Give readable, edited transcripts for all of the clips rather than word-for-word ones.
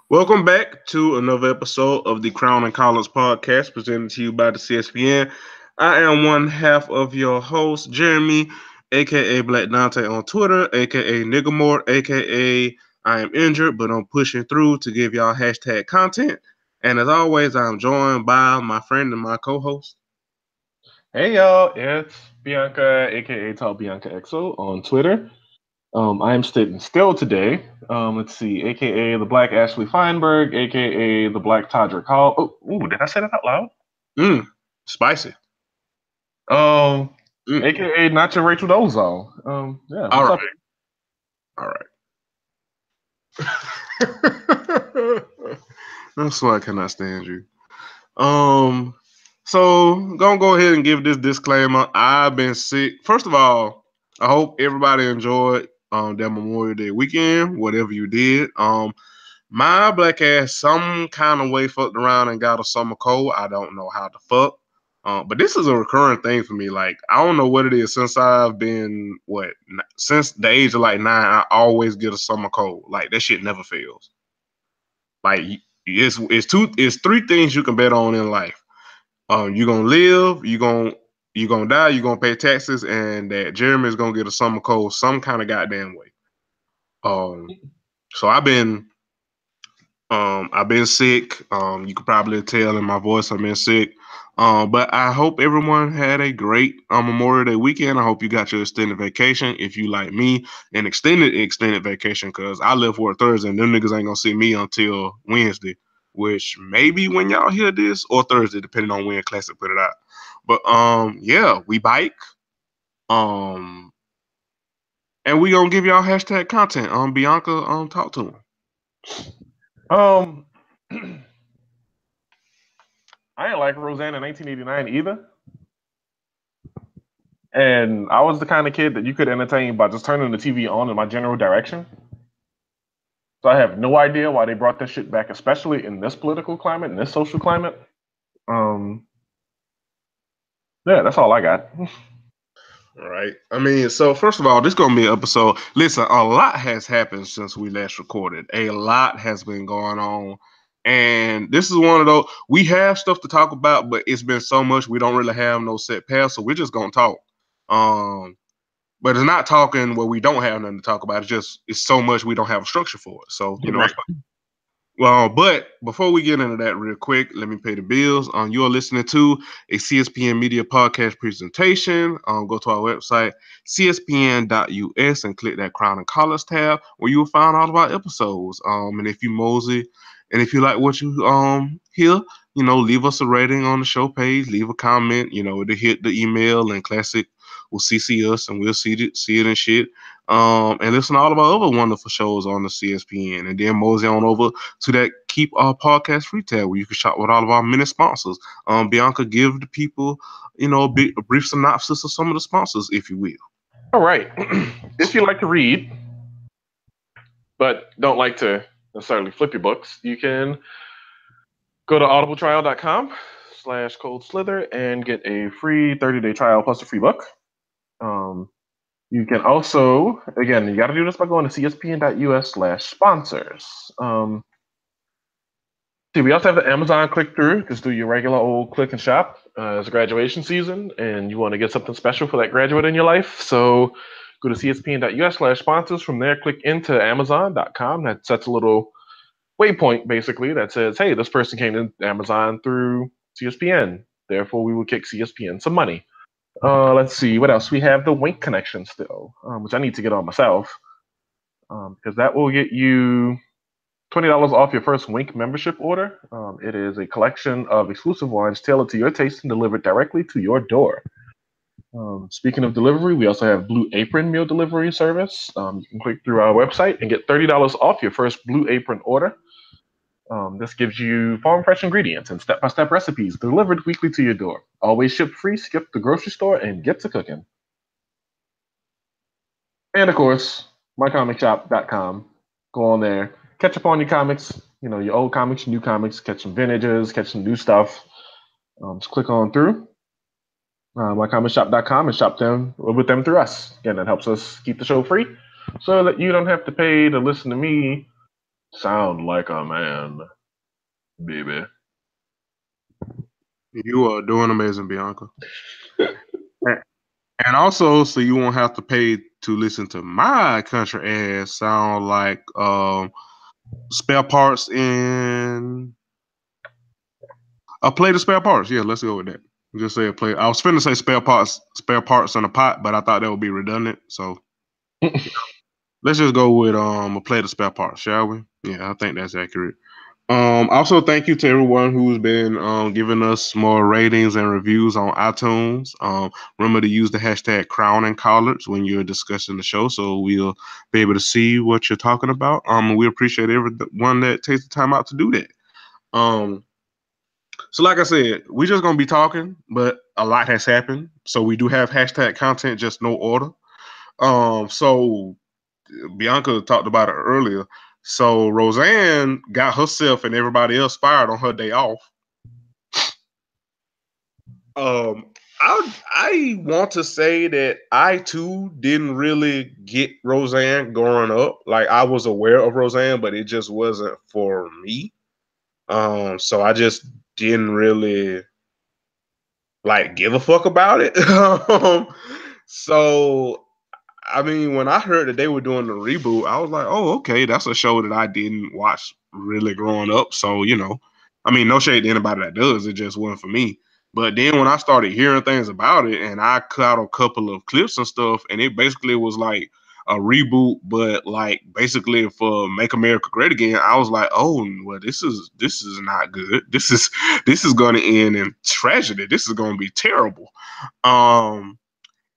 Welcome back to another episode of the Crown and Collins podcast presented to you by the CSPN. I am one half of your host, Jeremy, aka Black Dante on Twitter, aka Niggamore, aka I am injured, but I'm pushing through to give y'all hashtag content. And as always, I'm joined by my friend and my co-host. Hey y'all, it's Bianca, aka Tall Bianca XO on Twitter. I am sitting still today. Let's see, aka the Black Ashley Feinberg, aka the Black Todrick Hall. Oh, ooh, did I say that out loud? Mm, spicy. Um, Mm, aka not your Rachel Dolezal. Yeah, all what's up? right, all right. That's why I cannot stand you. Um, so gonna go ahead and give this disclaimer. I've been sick. First of all, I hope everybody enjoyed that Memorial Day weekend, whatever you did. My black ass some kind of way fucked around and got a summer cold. I don't know how to fuck. But this is a recurring thing for me. Like I don't know what it is since I've been since the age of like 9. I always get a summer cold. Like that shit never fails. Like it's three things you can bet on in life. You're gonna live, you're gonna die, you're gonna pay taxes, and that Jeremy's gonna get a summer cold some kind of goddamn way. Um, so I've been sick. You could probably tell in my voice I've been sick. But I hope everyone had a great Memorial Day weekend. I hope you got your extended vacation. If you like me, an extended vacation, because I left work Thursday and them niggas ain't gonna see me until Wednesday, which maybe when y'all hear this or Thursday, depending on when Classic put it out. But yeah, we bike. Um, and we gonna give y'all hashtag content. Bianca, talk to him. Um, I ain't like Roseanne in 1989 either. And I was the kind of kid that you could entertain by just turning the TV on in my general direction. So I have no idea why they brought this shit back, especially in this political climate, in this social climate. Um, yeah, that's all I got. All right. I mean, so first of all, this gonna be an episode. Listen, a lot has happened since we last recorded. A lot has been going on, and this is one of those. We have stuff to talk about, but it's been so much we don't really have no set path, so we're just gonna talk. Um, but it's not talking where we don't have nothing to talk about. It's so much we don't have a structure for it. So Right. well, but before we get into that real quick, let me pay the bills. You are listening to a CSPN Media Podcast presentation. Go to our website, cspn.us, and click that Crown and Collars tab where you'll find all of our episodes. And if you mosey, and if you like what you hear, leave us a rating on the show page, leave a comment, to hit the email, and Classic will CC us and we'll see it and shit. And listen to all of our other wonderful shows on the CSPN. And then mosey on over to that Keep Our Podcast Free tab where you can shop with all of our many sponsors. Bianca, give the people, a brief synopsis of some of the sponsors, if you will. All right. If you like to read, but don't like to necessarily flip your books, you can go to audibletrial.com/cold slither and get a free 30-day trial plus a free book. Um, you can also, again, you got to do this by going to cspn.us/sponsors. See, we also have the Amazon click through. Just do your regular old click and shop. It's graduation season, and you want to get something special for that graduate in your life. So go to cspn.us/sponsors. From there, click into amazon.com. That sets a little waypoint, basically, that says, hey, this person came to Amazon through CSPN. Therefore, we will kick CSPN some money. Let's see, what else? We have the Wink connection still, which I need to get on myself, because that will get you $20 off your first Wink membership order. It is a collection of exclusive wines tailored to your taste and delivered directly to your door. Speaking of delivery, we also have Blue Apron meal delivery service. You can click through our website and get $30 off your first Blue Apron order. This gives you farm fresh ingredients and step-by-step recipes delivered weekly to your door. Always ship free, skip the grocery store, and get to cooking. And of course, mycomicshop.com. Go on there, catch up on your comics, your old comics, your new comics, catch some vintages, catch some new stuff. Just click on through mycomicshop.com and shop them with them through us. Again, that helps us keep the show free so that you don't have to pay to listen to me Sound like a man, baby. You are doing amazing, Bianca. And also, so you won't have to pay to listen to my country ass sound like spare parts in a plate of spare parts. Yeah, let's go with that. Just say a plate. I was finna say spare parts in a pot, but I thought that would be redundant. So let's just go with a plate of spare parts, shall we? Yeah, I think that's accurate. Also, thank you to everyone who's been giving us more ratings and reviews on iTunes. Remember to use the hashtag Crown and Collards when you're discussing the show, so we'll be able to see what you're talking about. We appreciate everyone that takes the time out to do that. So, like I said, we're just gonna be talking, but a lot has happened. So we do have hashtag content, just no order. So Bianca talked about it earlier. So Roseanne got herself and everybody else fired on her day off. Um, I want to say that I too didn't really get Roseanne growing up. Like I was aware of Roseanne, but it just wasn't for me. So I just didn't really like give a fuck about it. So I mean, when I heard that they were doing the reboot, I was like, oh, okay, that's a show that I didn't watch really growing up. So, I mean, no shade to anybody that does. It just wasn't for me. But then when I started hearing things about it and I cut a couple of clips and stuff, and it basically was like a reboot, but like basically for Make America Great Again, I was like, oh, well, this is not good. This is going to end in tragedy. This is going to be terrible.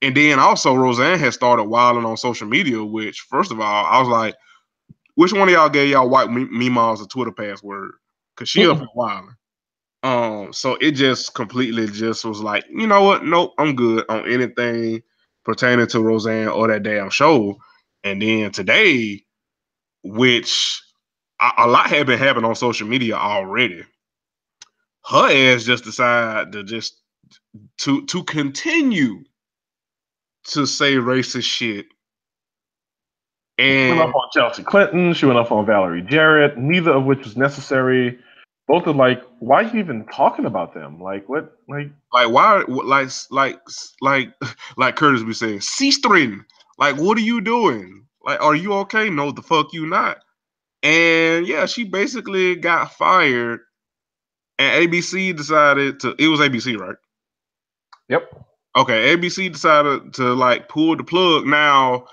And then also Roseanne had started wilding on social media, which first of all, I was like, which one of y'all gave y'all white memas a Twitter password? Cause she up and wilding. So it just completely just was like, you know what? Nope, I'm good on anything pertaining to Roseanne or that damn show. And then today, which a lot had been happening on social media already, her ass just decided to just to continue to say racist shit. She went And off on Chelsea Clinton. She went off on Valerie Jarrett. Neither of which was necessary. Both are like, why are you even talking about them? Like, what? like why like like Curtis be saying, Seastrin, like what are you doing? Like, are you okay? No, the fuck you not. And yeah, she basically got fired. And ABC decided to, it was ABC, right? Yep. Okay, ABC decided to like pull the plug. Now,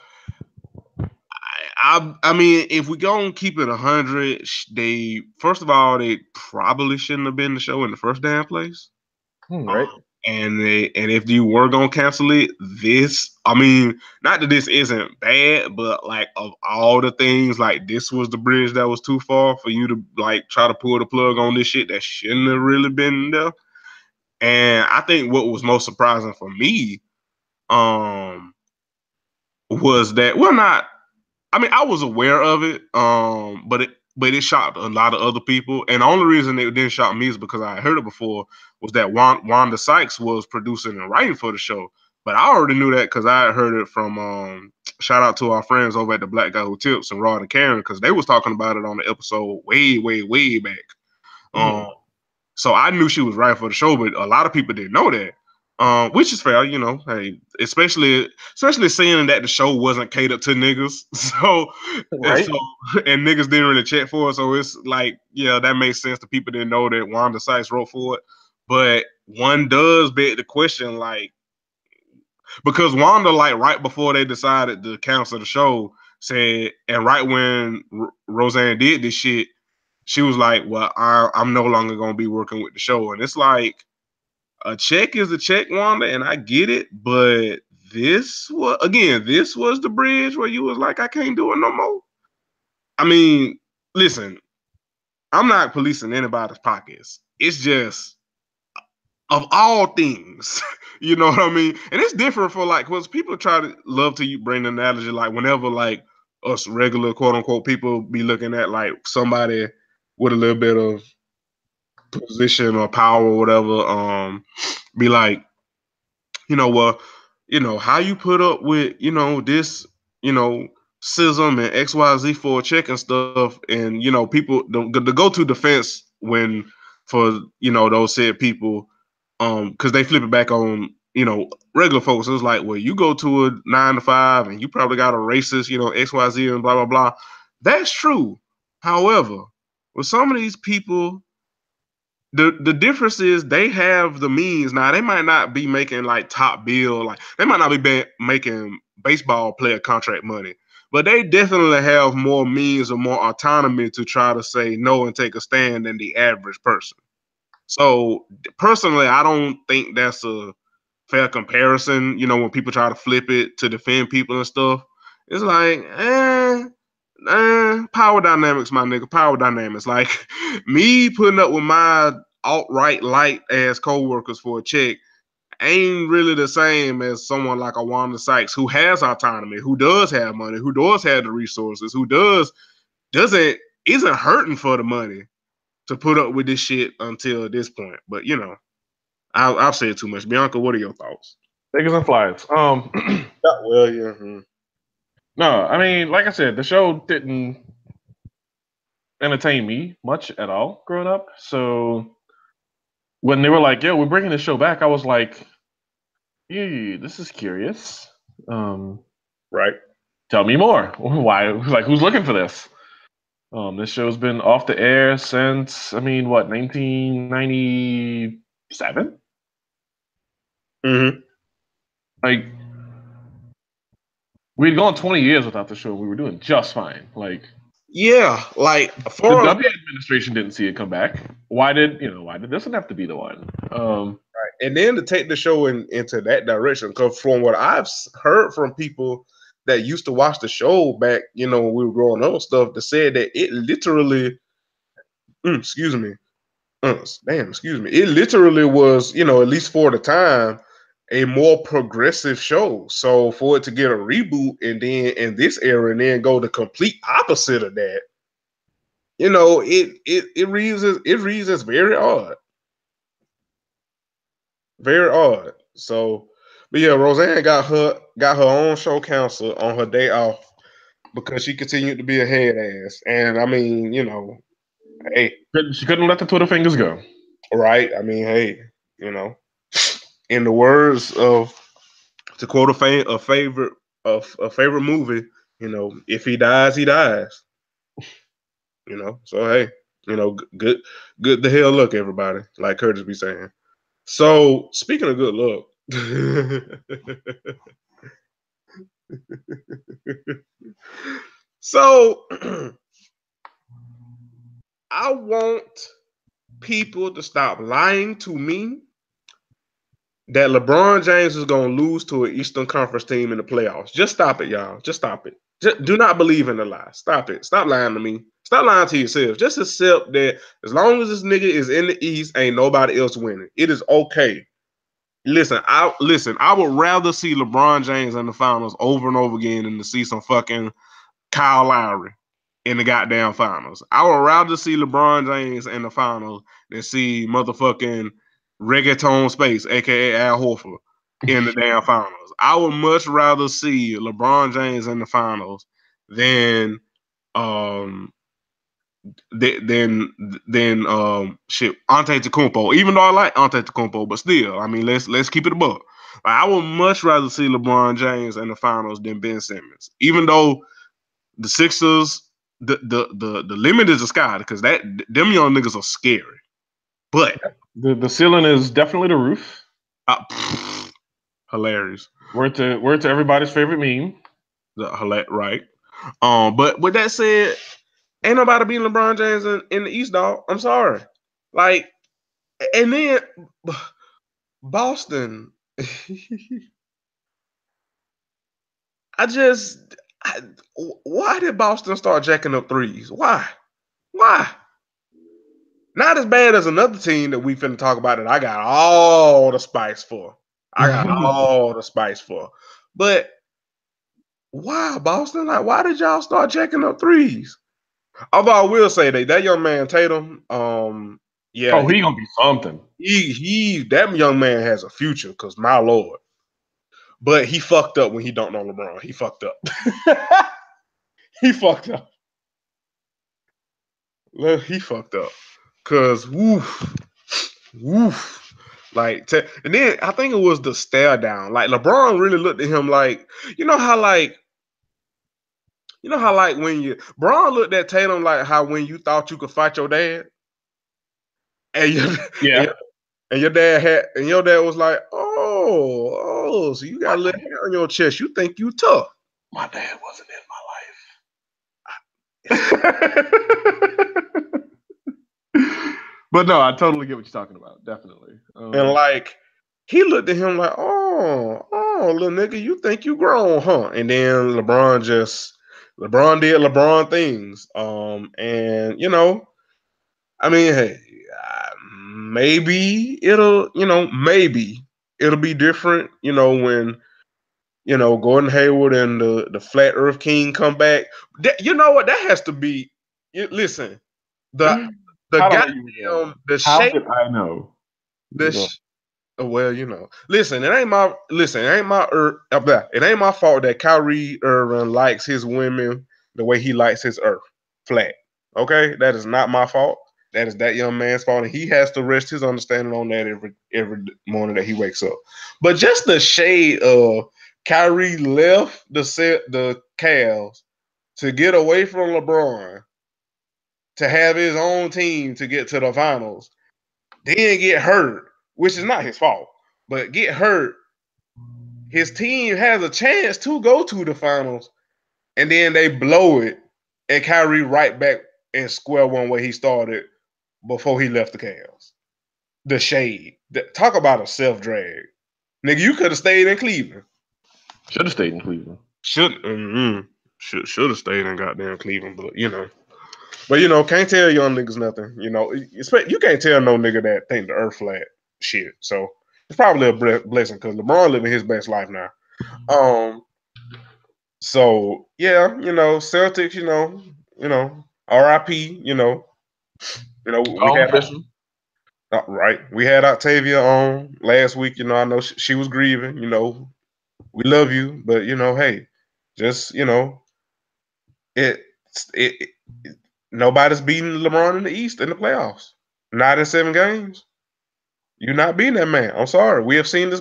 I mean, if we go and keep it 100, they first of all they probably shouldn't have been the show in the first damn place. Right. And if you were gonna cancel it, I mean, not that this isn't bad, but like of all the things, like this was the bridge that was too far for you to like try to pull the plug on this shit that shouldn't have really been there. And I think what was most surprising for me, was that, well, not, I mean, I was aware of it, but it shocked a lot of other people. And the only reason it didn't shock me is because I heard it before, was that Wanda Sykes was producing and writing for the show. But I already knew that because I had heard it from shout out to our friends over at the Black Guy Who Tips and Rod and Karen, because they was talking about it on the episode way, way, way back. So I knew she was writing for the show, but a lot of people didn't know that. Which is fair, hey, especially seeing that the show wasn't catered to niggas, Right. and niggas didn't really check for it, so it's like, yeah, that makes sense. The people didn't know that Wanda Sykes wrote for it, but one does beg the question, like, because Wanda, like, right before they decided to cancel the show, said, and right when Roseanne did this shit, she was like, "Well, I'm no longer gonna be working with the show," and it's like, a check is a check, Wanda, and I get it, but this was the bridge where you was like, I can't do it no more. I mean, listen, I'm not policing anybody's pockets. It's just, of all things, you know what I mean? And it's different for like, because people try to love to bring the analogy, like whenever like us regular quote unquote people be looking at like somebody with a little bit of position or power or whatever, be like, well, how you put up with, this, you know, SISM and XYZ for a check and stuff, and people the go-to defense when for those said people, because they flip it back on regular folks. It's like, well, you go to a 9 to 5 and you probably got a racist, XYZ and blah blah blah. That's true. However, with some of these people, the difference is they have the means. Now, they might not be making like top bill, like they might not be making baseball player contract money, but they definitely have more means or more autonomy to try to say no and take a stand than the average person. So personally, I don't think that's a fair comparison. When people try to flip it to defend people and stuff, it's like, power dynamics, my nigga. Power dynamics. Like me putting up with my outright light ass co-workers for a check ain't really the same as someone like a Wanda Sykes who has autonomy, who does have money, who does have the resources, who isn't hurting for the money to put up with this shit until this point. But I've said too much. Bianca, what are your thoughts? Niggas and flies. Well, yeah. No, I mean, like I said, the show didn't entertain me much at all growing up. So when they were like, "Yo, we're bringing the show back," I was like, "Ew, this is curious." Right. Tell me more. Why? Like, who's looking for this? This show's been off the air since 1997. Mm-hmm. Like, we'd gone 20 years without the show. We were doing just fine. Like, yeah, like the W administration didn't see it come back. Why did this one have to be the one? Right. And then to take the show into that direction, because from what I've heard from people that used to watch the show back, when we were growing up and stuff, that said that it literally, excuse me, it literally was, at least for the time, a more progressive show. So for it to get a reboot and then in this era and then go the complete opposite of that, it reads as very odd. Very odd. So, but yeah, Roseanne got her own show canceled on her day off because she continued to be a head ass. And I mean, hey, she couldn't let the Twitter fingers go. Right. I mean, hey, in the words of, to quote a favorite movie, if he dies, he dies. So hey, good the hell look, everybody, like Curtis be saying. So speaking of good luck, so I want people to stop lying to me that LeBron James is going to lose to an Eastern Conference team in the playoffs. Just stop it, y'all. Just stop it. Just do not believe in the lie. Stop it. Stop lying to me. Stop lying to yourself. Just accept that as long as this nigga is in the East, ain't nobody else winning. It is okay. Listen, I would rather see LeBron James in the finals over and over again than to see some fucking Kyle Lowry in the goddamn finals. I would rather see LeBron James in the finals than see motherfucking Reggaeton Space, aka Al Horford, in the damn finals. I would much rather see LeBron James in the finals than shit Antetokounmpo. Even though I like Antetokounmpo, but still, I mean, let's keep it above. Like, I would much rather see LeBron James in the finals than Ben Simmons. Even though the Sixers, the limit is the sky, because them young niggas are scary. But the ceiling is definitely the roof. Hilarious. Word to everybody's favorite meme. Right. But with that said, ain't nobody beating LeBron James in the East, dog. I'm sorry. Like, and then Boston. Why did Boston start jacking up threes? Why? Not as bad as another team that we finna talk about that I got all the spice for. But why, Boston? Like, why did y'all start jacking up threes? Although I will say that young man Tatum, yeah, he gonna be something. That young man has a future, because my lord. But he fucked up when he dunked on LeBron. He fucked up. He fucked up. He fucked up. Cause woof, woof. Like, and then I think it was the stare down. Like LeBron really looked at him like, you know how when you Braun looked at Tatum like how when you thought you could fight your dad, and your Yeah. and your dad was like, oh, so you got a little hair on your chest. You think you tough? My dad wasn't in my life. But no, I totally get what you're talking about. Definitely. And like he looked at him like, oh, little nigga, you think you grown, huh? And then LeBron did LeBron things. And I mean, hey, maybe maybe it'll be different, when Gordon Hayward and the Flat Earth King come back. You know what? That has to be. Listen, the goddamn the How shape. did I know? Well, listen, it ain't my it ain't my fault that Kyrie Irving likes his women the way he likes his earth flat. Okay, that is not my fault. That is that young man's fault, and he has to rest his understanding on that every morning that he wakes up. But just the shade of Kyrie left the Cavs to get away from LeBron to have his own team to get to the finals, then get hurt, which is not his fault, but get hurt. His team has a chance to go to the finals, and then they blow it, and Kyrie right back in square one where he started before he left the Cavs. The shade. Talk about a self drag, nigga. You could have stayed in Cleveland. Should have stayed in Cleveland. Should have stayed in goddamn Cleveland, but can't tell young niggas nothing. You can't tell no nigga that think the earth flat shit. So it's probably a blessing because LeBron living his best life now. So yeah, Celtics, RIP, we had right. We had Octavia on last week. I know she was grieving. We love you, but hey, just it nobody's beating LeBron in the East in the playoffs. Not in 7 games. You're not beating that man. I'm sorry. We have seen this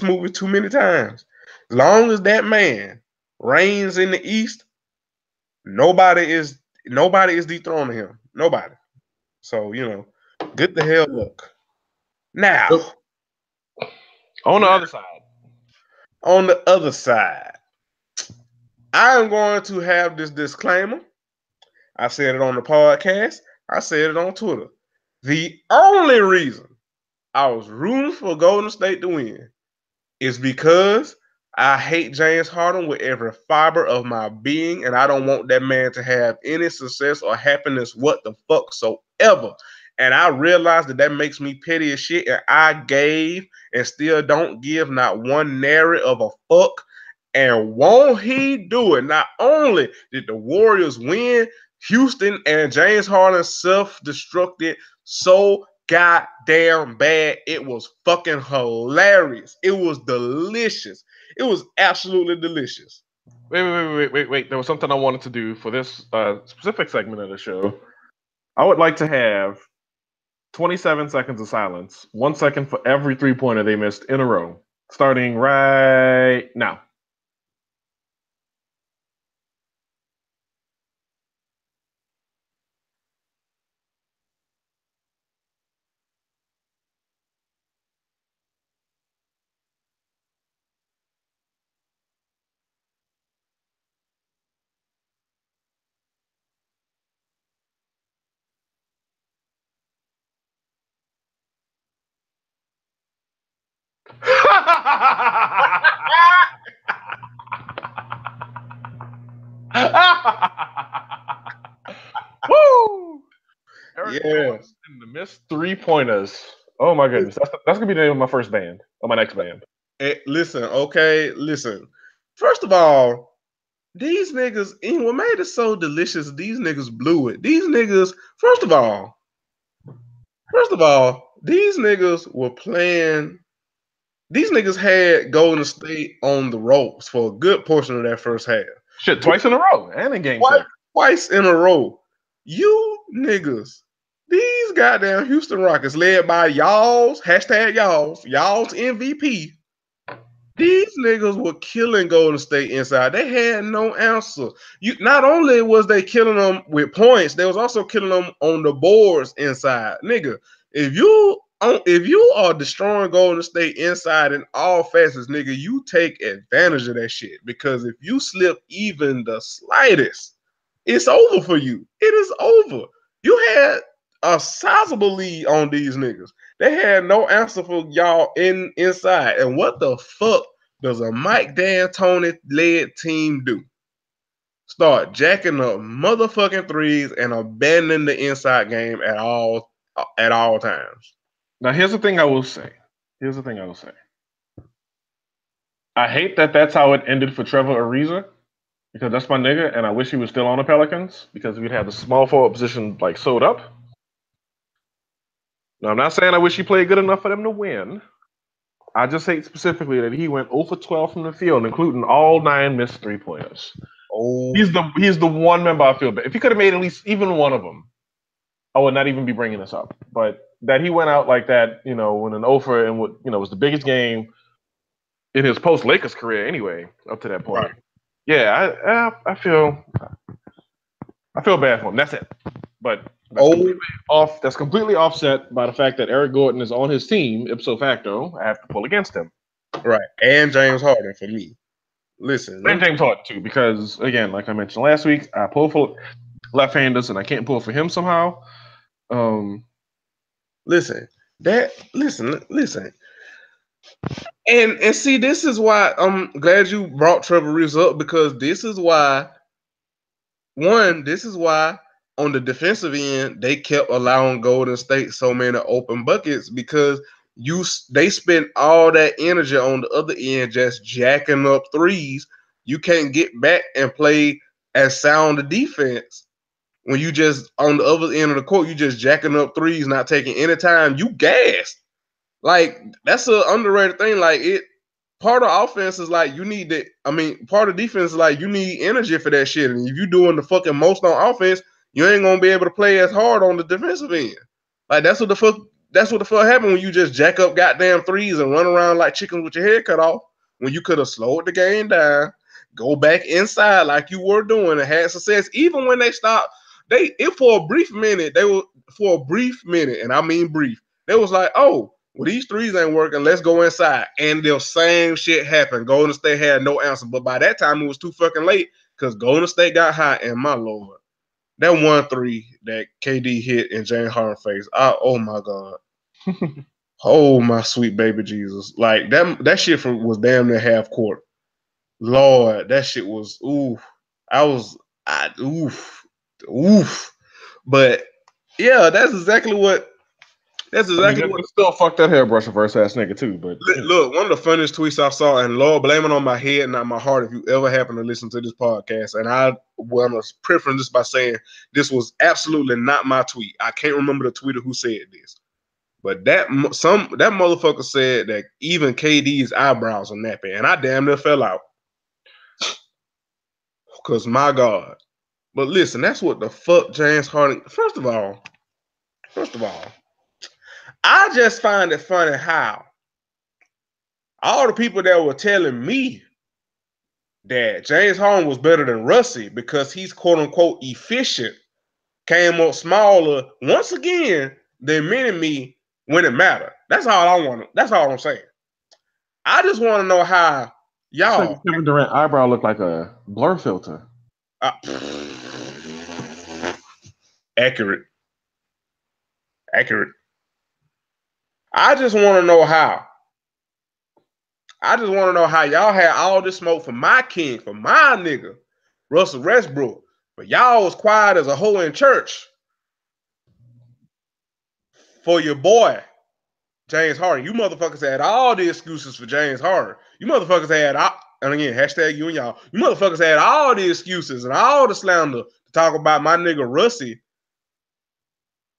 movie too many times. As long as that man reigns in the East, nobody is dethroning him. Nobody. So, good the hell luck. Now, on the other side, I'm going to have this disclaimer. I said it on the podcast. I said it on Twitter. The only reason I was rooting for Golden State to win is because I hate James Harden with every fiber of my being, and I don't want that man to have any success or happiness what the fuck so ever. And I realized that makes me petty as shit, and I gave and still don't give not one nary of a fuck. And won't he do it? Not only did the Warriors win, Houston and James Harden self-destructed so goddamn bad. It was fucking hilarious. It was delicious. It was absolutely delicious. Wait. There was something I wanted to do for this specific segment of the show. I would like to have 27 seconds of silence, 1 second for every 3-pointer they missed in a row, starting right now. Woo! Eric Jones and the missed 3-pointers. Oh my goodness, that's gonna be the name of my first band, or my next band. Hey, listen. First of all, these niggas, and what made it so delicious, these niggas blew it. These niggas, first of all, these niggas were playing. These niggas had Golden State on the ropes for a good portion of that first half. Shit, twice in a row and in game Twice, 6. twice in a row. You niggas, these goddamn Houston Rockets, led by y'all's MVP. These niggas were killing Golden State inside. They had no answer. You not only was they killing them with points, they was also killing them on the boards inside. Nigga, if you are destroying Golden State inside in all facets, nigga, you take advantage of that shit. Because if you slip even the slightest, it's over for you. It is over. You had a sizable lead on these niggas. They had no answer for y'all inside. And what the fuck does a Mike D'Antoni led team do? Start jacking up motherfucking threes and abandoning the inside game at all times. Now, here's the thing I will say. I hate that that's how it ended for Trevor Ariza, because that's my nigga, and I wish he was still on the Pelicans because we'd have the small forward position like sewed up. Now, I'm not saying I wish he played good enough for them to win. I just hate specifically that he went 0 for 12 from the field, including all 9 missed 3-pointers. Oh, He's the one member I feel bad. If he could have made at least even one of them, I would not even be bringing this up. But that he went out like that, when an 0 for and what was the biggest game in his post Lakers career anyway, up to that point. Right. Yeah, I feel bad for him. That's it. But that's completely offset by the fact that Eric Gordon is on his team, ipso facto. I have to pull against him. Right. And James Harden for me. Listen. And James Harden too, because again, like I mentioned last week, I pull for left-handers and I can't pull for him somehow. Listen. And see, this is why I'm glad you brought Trevor Ariza up, because this is why on the defensive end, they kept allowing Golden State so many open buckets, because they spent all that energy on the other end just jacking up threes. You can't get back and play as sound a defense when you just on the other end of the court, you just jacking up threes, not taking any time. You gassed. Like, that's an underrated thing. Like, part of offense is like you need to. Part of defense is like you need energy for that shit. And if you're doing the fucking most on offense, you ain't gonna be able to play as hard on the defensive end. Like, that's what the fuck happened when you just jack up goddamn threes and run around like chickens with your head cut off, when you could have slowed the game down, go back inside like you were doing and had success. Even when they stopped, for a brief minute, and I mean brief, they was like, oh, well, these threes ain't working, let's go inside. And the same shit happened. Golden State had no answer. But by that time, it was too fucking late, because Golden State got hot, and my Lord, that 1-3 that KD hit in James Harden's face, oh my God. Oh, my sweet baby Jesus. Like, that shit was damn near half court. Lord, that shit was, oof. Oof. But, yeah, that's exactly what. Still fuck that hairbrush reverse ass nigga too. But look, one of the funniest tweets I saw, and Lord, blame it on my head, not my heart, if you ever happen to listen to this podcast. And I want to preface this by saying this was absolutely not my tweet. I can't remember the tweeter who said this, but that motherfucker said that even KD's eyebrows are nappy, and I damn near fell out. Cause my God. But listen, that's what the fuck James Harden. First of all, I just find it funny how all the people that were telling me that James Harden was better than Russie because he's quote unquote efficient came up smaller once again than me when it mattered. That's all I'm saying. I just want to know how y'all. Kevin Durant eyebrow looked like a blur filter. Accurate. I just want to know how. Y'all had all this smoke for my king, for my nigga, Russell Westbrook, but y'all was quiet as a hoe in church for your boy, James Harden. You motherfuckers had all the excuses for James Harden. You motherfuckers had, and again, hashtag you and y'all, you motherfuckers had all the excuses and all the slander to talk about my nigga Russie,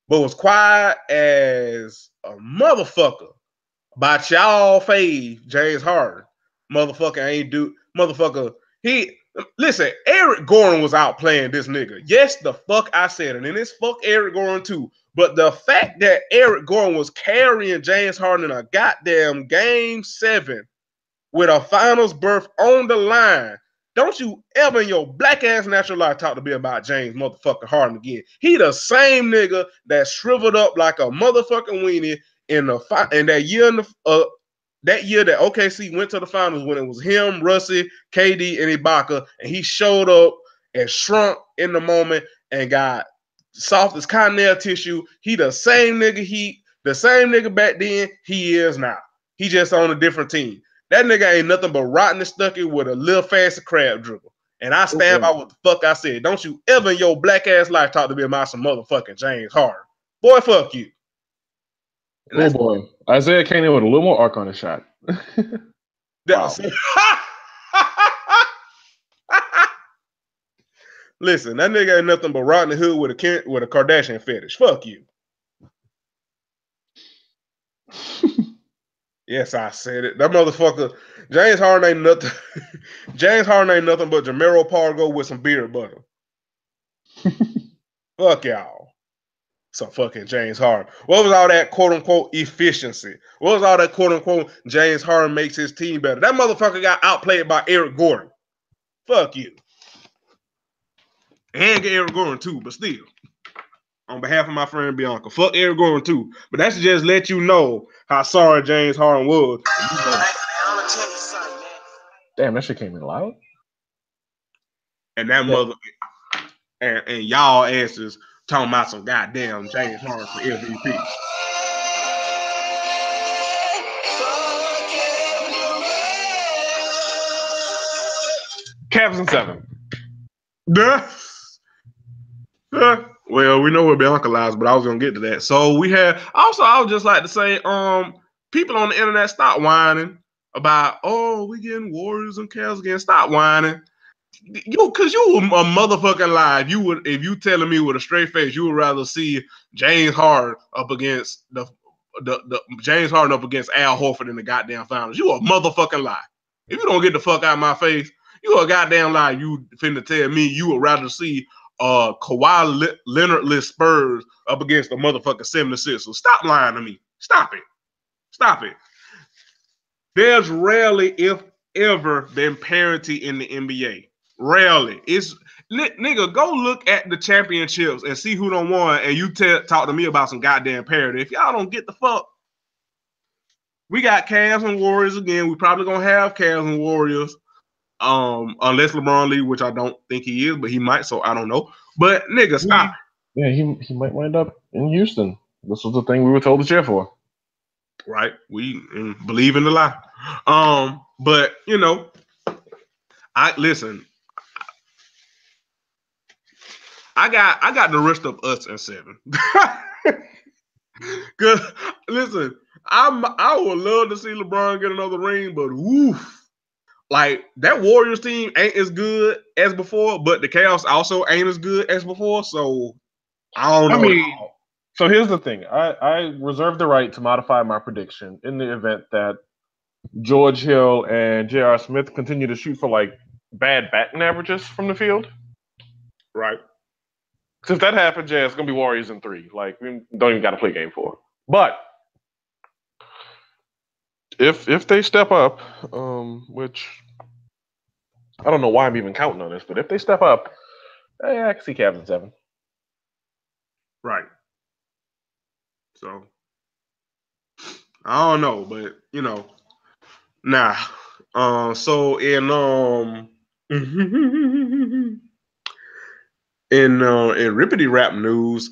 but was quiet as a motherfucker about y'all fave James Harden. Motherfucker, he Listen, Eric Gordon was out playing this nigga. Yes, the fuck I said it. And it's fuck Eric Gordon too. But the fact that Eric Gordon was carrying James Harden in a goddamn game 7 with a finals berth on the line, don't you ever in your black ass natural life talk to me about James motherfucking Harden again. He the same nigga that shriveled up like a motherfucking weenie in that year that OKC went to the finals when it was him, Russie, KD, and Ibaka, and he showed up and shrunk in the moment and got soft as cotton tissue. He the same nigga back then he is now. He just on a different team. That nigga ain't nothing but rotten and stucky with a little fancy crab dribble. And I stand by what the fuck I said. Don't you ever in your black ass life talk to me about some motherfucking James Harden. Boy, fuck you. Oh boy. Isaiah came in with a little more arc on his shot. Wow. Listen, that nigga ain't nothing but rotten the hood with a Kardashian fetish. Fuck you. Yes, I said it. That motherfucker, James Harden ain't nothing. James Harden ain't nothing but Jamero Pargo with some beard butter. Fuck y'all. So fucking James Harden. What was all that quote unquote efficiency? What was all that quote unquote James Harden makes his team better? That motherfucker got outplayed by Eric Gordon. Fuck you. And Eric Gordon too, but still. On behalf of my friend Bianca, fuck Eric Gordon too. But that's to just let you know how sorry James Harden was. Damn, that shit came in loud. And that mother and y'all asses talking about some goddamn James Harden for MVP. Cavs in 7. Well, we know where Bianca lies, but I was gonna get to that. So we had also I would just like to say, people on the internet stop whining about, oh, we getting Warriors and Cavs again. Stop whining. Cause you a motherfucking lie. If you telling me with a straight face, you would rather see James Harden up against the James Harden up against Al Horford in the goddamn finals. You a motherfucking lie. If you don't get the fuck out of my face, you a goddamn lie. You finna tell me you would rather see Kawhi Leonard-less Spurs up against the motherfucking 76ers. Stop lying to me. Stop it. Stop it. There's rarely, if ever, been parity in the NBA. Rarely. It's nigga, go look at the championships and see who done won, and you talk to me about some goddamn parity. If y'all don't get the fuck, we got Cavs and Warriors again. We probably gonna have Cavs and Warriors, unless LeBron leaves, which I don't think he is, but he might. So I don't know. But nigga, stop. Yeah, he might wind up in Houston. This was the thing we were told to cheer for. Right, we believe in the lie. But you know, I listen. I got the rest of us in 7. Cause listen, I would love to see LeBron get another ring, but woof, like that Warriors team ain't as good as before, but the Cavs also ain't as good as before. So I don't know. I mean, so here's the thing. I reserve the right to modify my prediction in the event that George Hill and J.R. Smith continue to shoot for like bad batting averages from the field. Right. Because if that happens, yeah, it's gonna be Warriors in 3. Like we don't even got to play game 4. But if they step up, which I don't know why I'm even counting on this, but if they step up, I can see Cavs in 7. Right. So I don't know, but you know, nah. So in Rippity Rap news,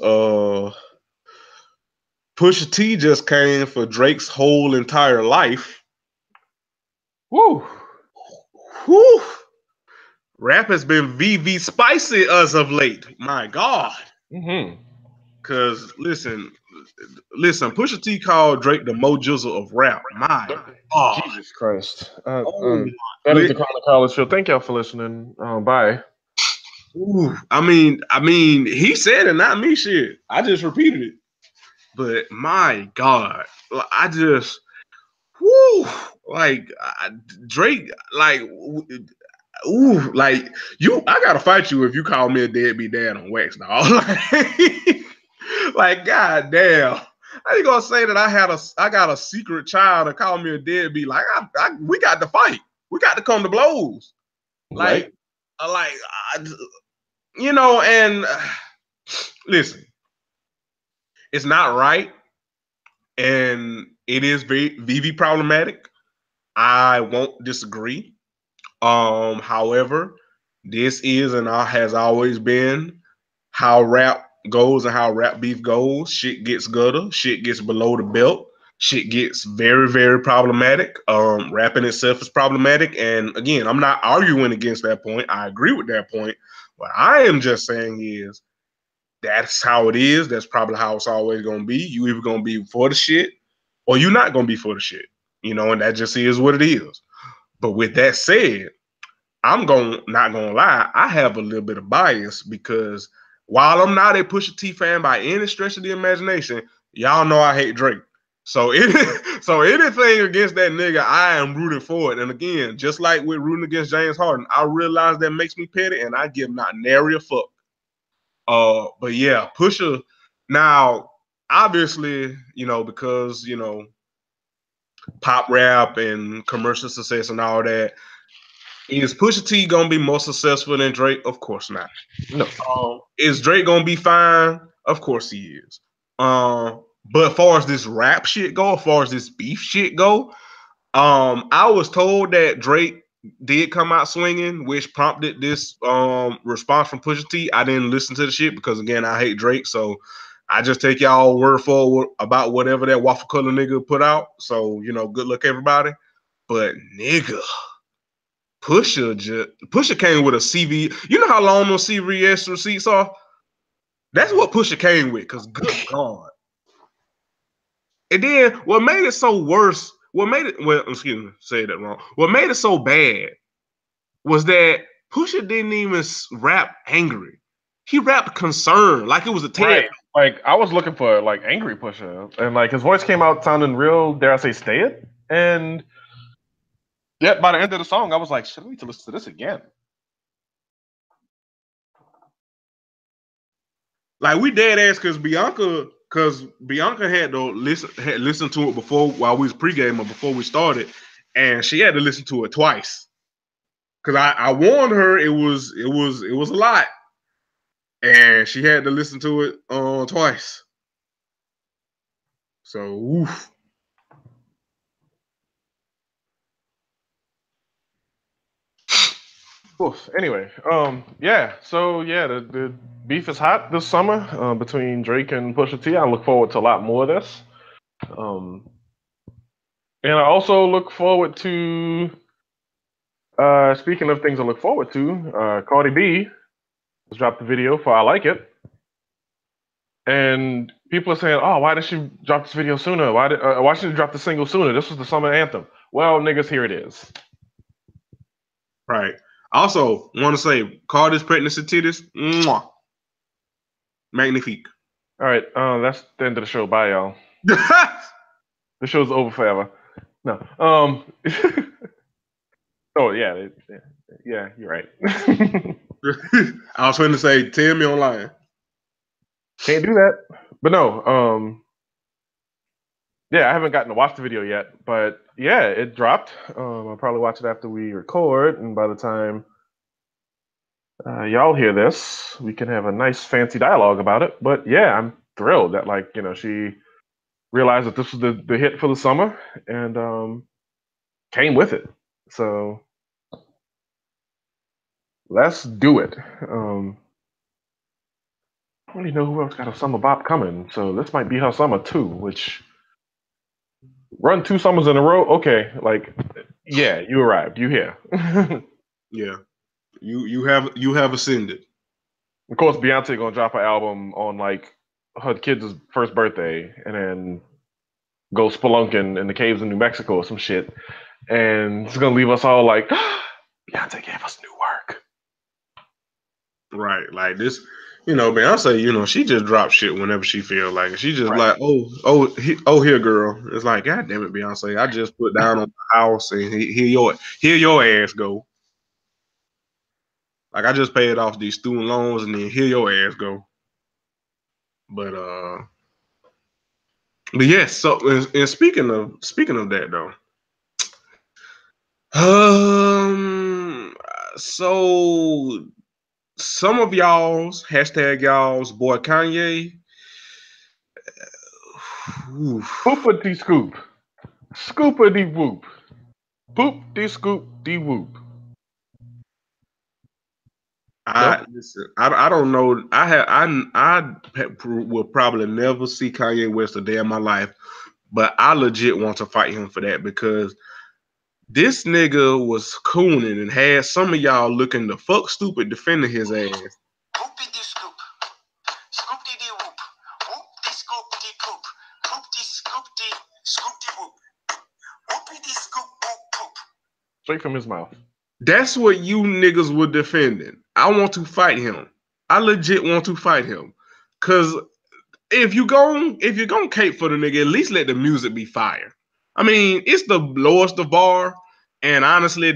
Pusha T just came for Drake's whole entire life. Woo! Whew. Rap has been VV spicy as of late. My God. Mm-hmm. Cause listen, Pusha T called Drake the Mo Jizzle of rap. My God. Jesus Christ. That is the Chronic College Show. Thank y'all for listening. Bye. Ooh, I mean, he said it, not me. Shit, I just repeated it. But my God, I just, whoo, like Drake, like ooh, like I gotta fight you if you call me a deadbeat dad on wax, dog. Like, god damn. How you gonna say that I got a secret child and call me a deadbeat? Like, we got to fight. We got to come to blows. Like, Right. like, and listen, it's not right, and it is very VV problematic. I won't disagree. However, this is and has always been how rap goes and how rap beef goes. Shit gets gutter, shit gets below the belt, shit gets very, very problematic. Rapping itself is problematic. And again, I'm not arguing against that point. I agree with that point. What I am just saying is that's how it is. That's probably how it's always gonna be. You either gonna be for the shit or you're not gonna be for the shit. And that just is what it is. But with that said, not gonna lie, I have a little bit of bias because while I'm not a Pusha T fan by any stretch of the imagination, y'all know I hate Drake. So anything against that nigga, I am rooting for it. And again, just like with rooting against James Harden, I realize that makes me petty, and I give not nary a fuck. But yeah, Pusha. Now, obviously, because pop rap and commercial success and all that. Is Pusha T gonna be more successful than Drake? Of course not. No. Is Drake gonna be fine? Of course he is. But as far as this rap shit go, as far as this beef shit go, I was told that Drake did come out swinging, which prompted this response from Pusha T. I didn't listen to the shit because again, I hate Drake, so I just take y'all word for about whatever that waffle color nigga put out. So good luck everybody. But nigga. Pusha came with a CV. You know how long those CVS receipts are? That's what Pusha came with, because good God. And then what made it so worse, excuse me, say that wrong. What made it so bad was that Pusha didn't even rap angry. He rapped concerned, like it was a TED. Right. Like I was looking for like angry Pusha, and like his voice came out sounding real, dare I say, staid. And yet by the end of the song, I was like, should I need to listen to this again? Like we dead ass because Bianca had to listen to it before while we was pregame or before we started, and she had to listen to it twice. Cause I warned her it was a lot. And she had to listen to it twice. So oof. Oof. Anyway, yeah. So yeah, the beef is hot this summer between Drake and Pusha T. I look forward to a lot more of this. And I also look forward to. Speaking of things I look forward to, Cardi B has dropped the video for "I Like It," and people are saying, "Oh, why did she drop this video sooner? Why didn't she drop the single sooner? This was the summer anthem." Well, niggas, here it is. Right. Also, want to say Cardi's pregnancy titties, mwah, magnifique. All right, that's the end of the show. Bye, y'all. The show's over forever. No. Oh yeah, yeah, you're right. I was trying to say, tell me online. Can't do that. But no, yeah, I haven't gotten to watch the video yet, but yeah, it dropped. I'll probably watch it after we record, and by the time y'all hear this, we can have a nice fancy dialogue about it. But yeah, I'm thrilled that she realized that this was the hit for the summer and came with it. So let's do it. I don't really know who else got a summer bop coming, so this might be her summer too, which run 2 summers in a row. Okay, yeah, you arrived. You here? Yeah, you have ascended. Of course, Beyonce gonna drop her album on her kid's first birthday, and then go spelunking in the caves in New Mexico or some shit, and it's gonna leave us all like, Beyonce gave us new work. Right, like this. Beyonce, she just drops shit whenever she feel like it. She just right. Here, girl. It's like, God damn it, Beyonce. I just put down on the house and here your ass go. Like I just paid off these student loans, and then here your ass go. But yes. So and speaking of that though, so some of y'all's boy Kanye. Poopity scoop. Scoopity whoop. Poop de scoop de whoop. Listen. I don't know. I will probably never see Kanye West a day in my life, but I legit want to fight him for that because this nigga was cooning and had some of y'all looking the fuck stupid defending his ass. Poopity scoop. Scoop de whoop. Whoop de scoop de poop. Poop de scoop de whoop. Whoopity scoop whoop poop. Straight from his mouth. That's what you niggas were defending. I want to fight him. I legit want to fight him. Cause if you're gonna cape for the nigga, at least let the music be fire. I mean, it's the lowest of bar. And honestly,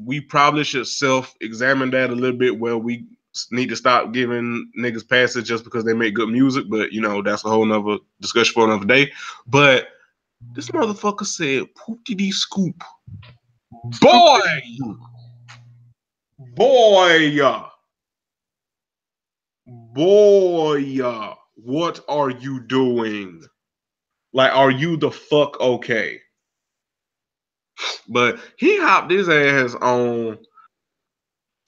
we probably should self-examine that a little bit where we need to stop giving niggas passes just because they make good music. But that's a whole nother discussion for another day. But this motherfucker said poopty scoop. Boy, what are you doing? Like, are you the fuck okay? But he hopped his ass on.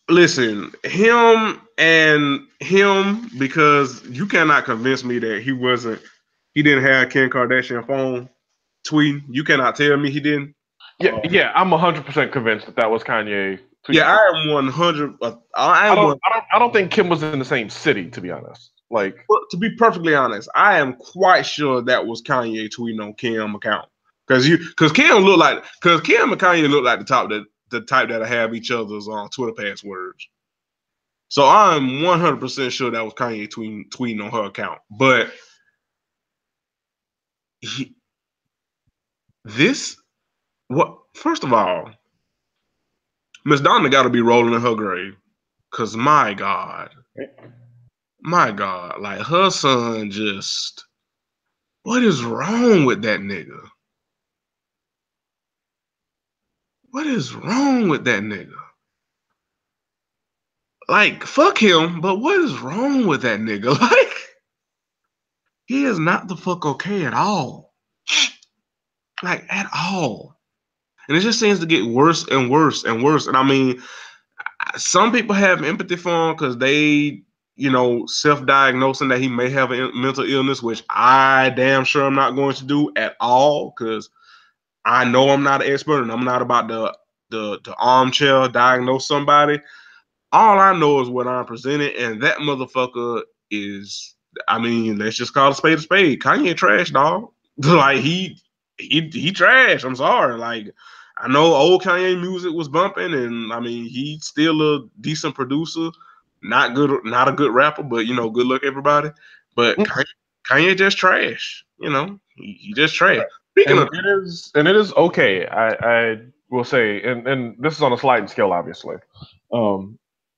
Listen, him because you cannot convince me that he didn't have Kim Kardashian phone tweeting. You cannot tell me he didn't. Yeah, I'm 100% convinced that was Kanye. Yeah, I am 100. I don't think Kim was in the same city, to be honest. Like, to be perfectly honest, I am quite sure that was Kanye tweeting on Kim account because Kim and Kanye look like the type that have each other's Twitter passwords. So I'm 100% sure that was Kanye tweeting on her account. But first of all, Miss Donna got to be rolling in her grave because my God, like her son just, what is wrong with that nigga? What is wrong with that nigga? Like, fuck him, but what is wrong with that nigga? Like, he is not the fuck okay at all. Like, at all. And it just seems to get worse and worse and worse. And I mean, some people have empathy for him because they, self-diagnosing that he may have a mental illness, which I damn sure I'm not going to do at all because I know I'm not an expert and I'm not about the armchair diagnose somebody. All I know is what I'm presenting, and that motherfucker is, I mean, let's just call a spade a spade. Kanye trash, dog. Like he trash. I'm sorry. Like, I know old Kanye music was bumping, and I mean, he's still a decent producer. Not a good rapper, but good luck everybody. But Kanye just trash. He just trash. And it is okay. I will say, and this is on a sliding scale, obviously.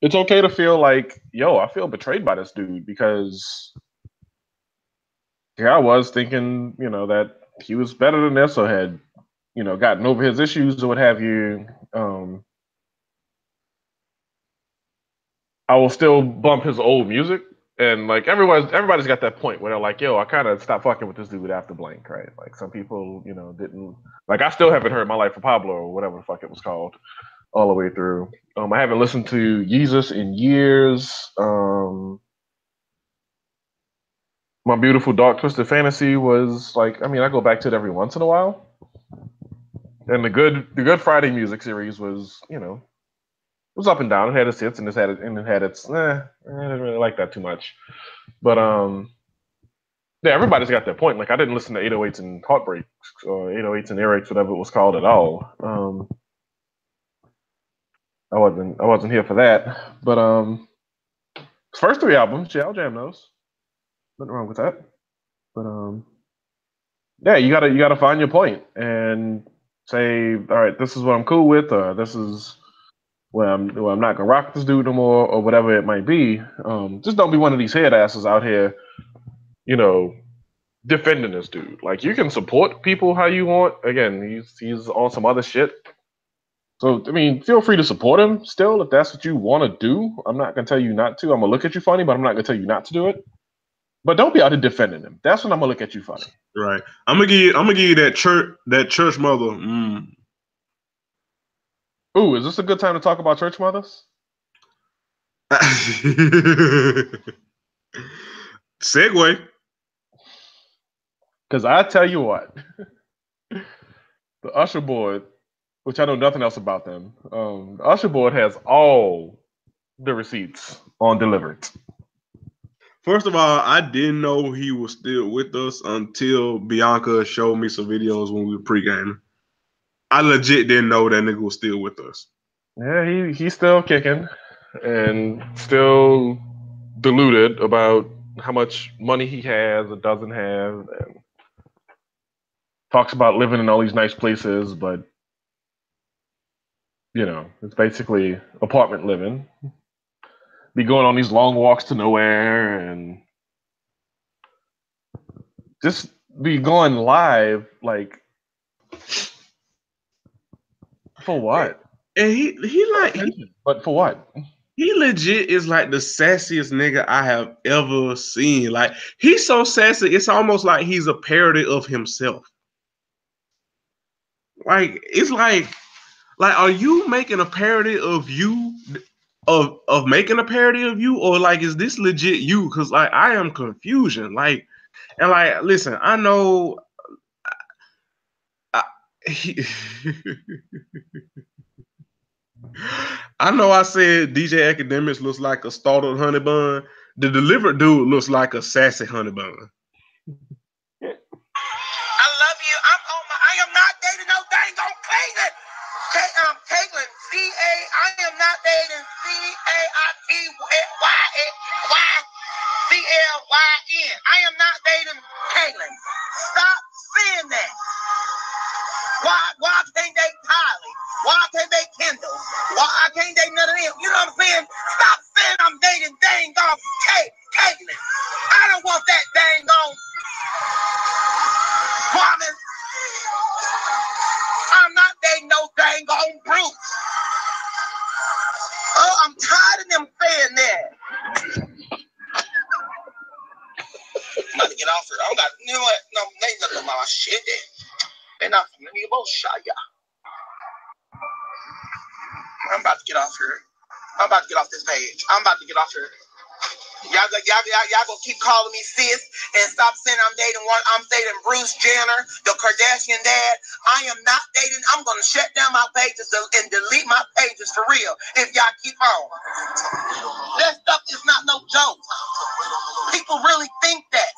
It's okay to feel like, yo, I feel betrayed by this dude because here I was thinking, that he was better than this or had, gotten over his issues or what have you. I will still bump his old music. And like everybody's got that point where they're like, yo, I kind of stopped fucking with this dude after Blank, right? Like some people, didn't like. I still haven't heard My Life for Pablo or whatever the fuck it was called all the way through. I haven't listened to Yeezus in years. My Beautiful Dark Twisted Fantasy was like, I mean, I go back to it every once in a while. And the Good Friday music series was, it was up and down. It had its hits and it had its I didn't really like that too much. But yeah, everybody's got their point. Like I didn't listen to 808s and Heartbreaks or 808s and Earaches, whatever it was called at all. I wasn't here for that. But first three albums, yeah, I'll jam those. Nothing wrong with that. But yeah, you gotta find your point and say, all right, this is what I'm cool with, or this is well, I'm not gonna rock with this dude no more, or whatever it might be. Just don't be one of these head asses out here, you know, defending this dude. Like, you can support people how you want. Again, he's on some other shit. So I mean, feel free to support him still if that's what you want to do. I'm not gonna tell you not to. I'm gonna look at you funny, but I'm not gonna tell you not to do it. But don't be out there defending him. That's when I'm gonna look at you funny. Right. I'm gonna give you that church mother. Ooh, is this a good time to talk about church mothers? Segue. Because I tell you what, the Usher board, which I know nothing else about them, the Usher board has all the receipts on Deliverance. First of all, I didn't know he was still with us until Bianca showed me some videos when we were pre-gaming. I legit didn't know that nigga was still with us. Yeah, he's still kicking and still deluded about how much money he has or doesn't have, and talks about living in all these nice places, but it's basically apartment living. Be going on these long walks to nowhere and just be going live, like, for what? And But for what? he legit is like the sassiest nigga I have ever seen. Like, he's so sassy, it's almost like he's a parody of himself. Like, it's like, are you making a parody of you? Of making a parody of you, or like, is this legit you? Because like, I am confusion. Like, and like, listen, I know. I know I said DJ Academics looks like a startled honey bun. The delivered dude looks like a sassy honey bun. I love you. I am not dating no dang on Caitlyn. Caitlyn, I am not dating CAITYCLYN. I am not dating Caitlyn. Stop saying that. Why can't they Kylie? Why can't they Kendall? Why can't they none of them? You know what I'm saying? Stop saying I'm dating dang on Caitlyn. I don't want that dang on woman. I'm not dating no dang on Bruce. Oh, I'm tired of them saying that. I'm about to get off here. I got, you know what? No, they ain't looking at my shit. They're not from me. Both shot ya. I'm about to get off here. I'm about to get off this page. I'm about to get off here. Y'all gonna keep calling me sis and stop saying I'm dating Bruce Jenner, the Kardashian dad. I am not dating. I'm gonna shut down my pages and delete my pages for real if y'all keep on. That stuff is not no joke. People really think that.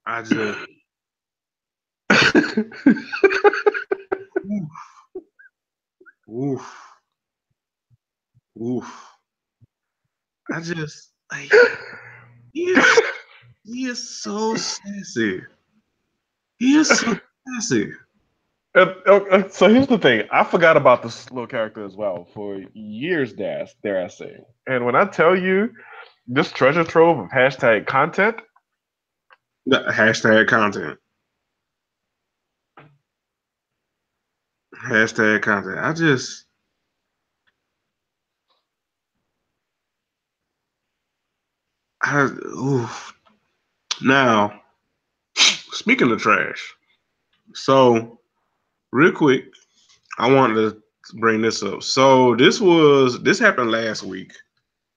I just oof. I just like, he is so sassy. He is so sassy. So here's the thing. I forgot about this little character as well for years, dare I say. And when I tell you this treasure trove of hashtag content, The hashtag content. Hashtag content. Oof. Now, speaking of trash, so real quick, I wanted to bring this up. So this happened last week.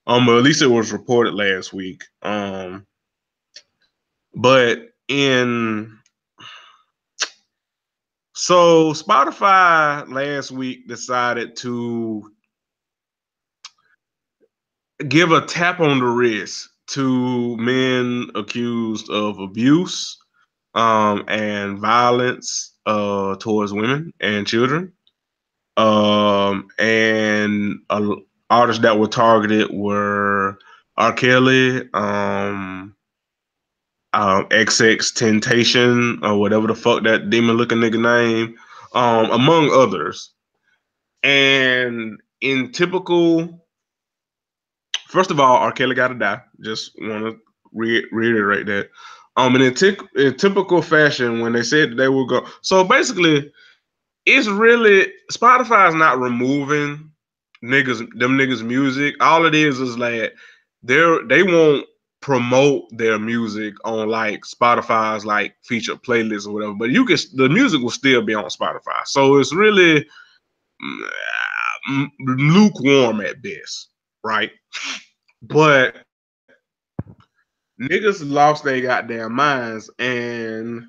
Or at least it was reported last week. But so Spotify last week decided to give a tap on the wrist to men accused of abuse and violence towards women and children. And artists that were targeted were R. Kelly, XX Temptation or whatever the fuck that demon looking nigga name, among others. And in typical, first of all, R. Kelly got to die. Just want to reiterate that. And in typical fashion, when they said they would go, so basically, it's really Spotify's not removing them niggas music. All it is like they won't promote their music on like Spotify's like featured playlists or whatever. But the music will still be on Spotify. So it's really lukewarm at best, right? But niggas lost their goddamn minds, and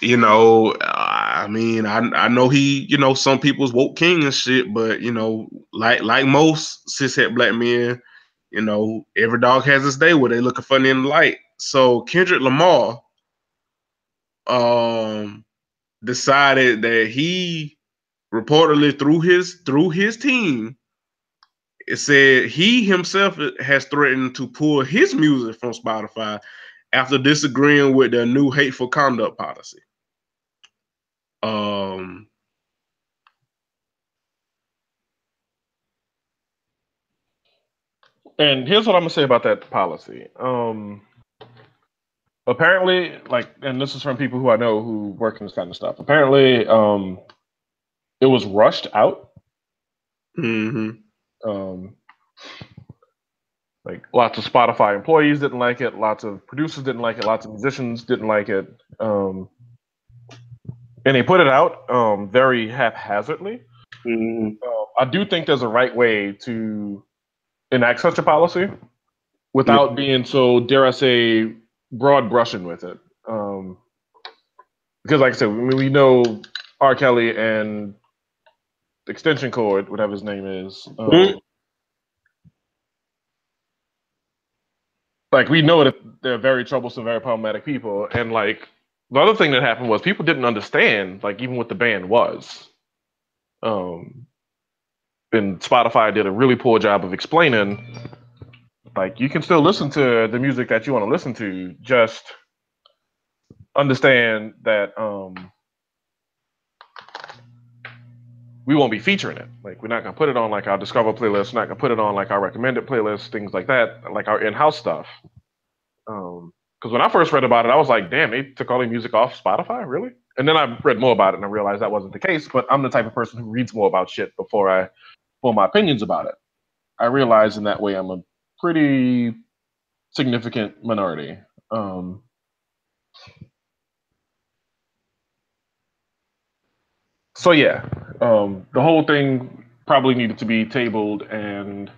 you know, I mean, I know he, you know, some people's woke king and shit, but you know, like most cishet black men, you know, every dog has its day where they looking funny in the light. So Kendrick Lamar, decided that he reportedly through his team, it said he himself has threatened to pull his music from Spotify after disagreeing with their new hateful conduct policy. And here's what I'm gonna say about that policy. Apparently, like, and this is from people who I know who work in this kind of stuff. Apparently, it was rushed out. Like lots of Spotify employees didn't like it, lots of producers didn't like it, lots of musicians didn't like it, and they put it out very haphazardly. I do think there's a right way to enact such a policy without being so, dare I say, broad brushing with it. Because, like I said, we know R. Kelly and Extension Cord, whatever his name is. Like, we know that they're very troublesome, very problematic people. And, like, the other thing that happened was people didn't understand, like, even what the band was. And Spotify did a really poor job of explaining, like, you can still listen to the music that you want to listen to, just understand that we won't be featuring it. Like, we're not going to put it on, like, our Discover playlist. We're not going to put it on, like, our recommended playlist, things like that, like our in-house stuff. Because when I first read about it, I was like, damn, they took all the music off Spotify? Really? And then I read more about it and I realized that wasn't the case. But I'm the type of person who reads more about shit before I form my opinions about it. I realize in that way I'm a pretty significant minority. So yeah, the whole thing probably needed to be tabled and